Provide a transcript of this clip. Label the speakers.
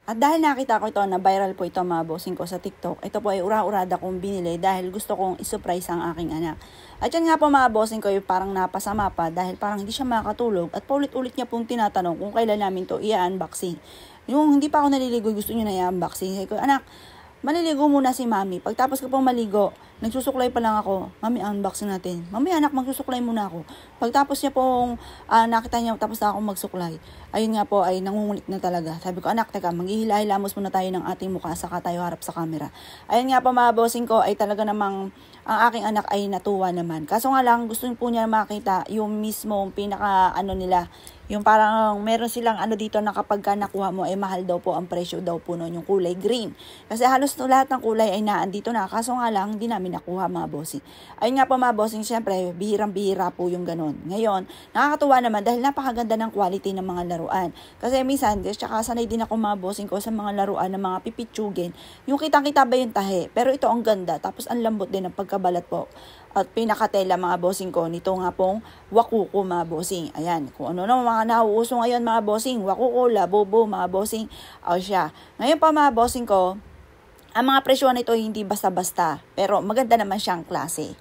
Speaker 1: At dahil nakita ko ito na viral po ito mga bossing ko sa TikTok, ito po ay ura-urada kong binili dahil gusto kong isurprise ang aking anak. At yan nga po mga bossing ko, yung parang napasama pa dahil parang hindi siya makatulog at paulit-ulit niya pong tinatanong kung kailan namin to i-unboxing. Yung hindi pa ako naliligo, gusto niyo na i-unboxing. Sabi ko, anak, maliligo muna si mami. Pagtapos ko pong maligo, nagsusuklay pa lang ako. Mami, unboxing natin. Mami, anak, magsusuklay muna ako. Pagtapos niya pong nakita niya, tapos na ako magsuklay. Ayun nga po, ay nangungulit na talaga. Sabi ko, anak, teka, maghihila-hilamos muna tayo ng ating mukha, saka tayo harap sa camera. Ayun nga po mga bossing ko, ay talaga namang ang aking anak ay natuwa naman. Kaso nga lang, gusto po niya makita yung mismong pinaka nila, yung parang meron silang dito na kapag ka nakuha mo ay mahal daw po ang presyo daw po noon, yung kulay green. Kasi halos lahat ng kulay ay naandito na. Kaso nga lang, hindi namin nakuha mga bossing. Ayun nga po mga bossing, syempre, bihirang-bihira po yung ganun. Ngayon, nakakatuwa naman dahil napakaganda ng quality ng mga laruan. Kasi minsan, tsaka sanay din ako mga bossing ko sa mga laruan ng mga pipitsugin. Yung kitang-kita ba yung tahe? Pero ito ang ganda. Tapos ang lambot din ng pagkabalat po. At pinakatela mga bossing ko, nito nga pong wakuko mga bossing. Ayan, kung ano na mga nauuso ngayon mga bossing, wakuko, labobo mga bossing, o siya. Ngayon pa mga bossing ko, ang mga presyo nito hindi basta-basta, pero maganda naman siyang klase.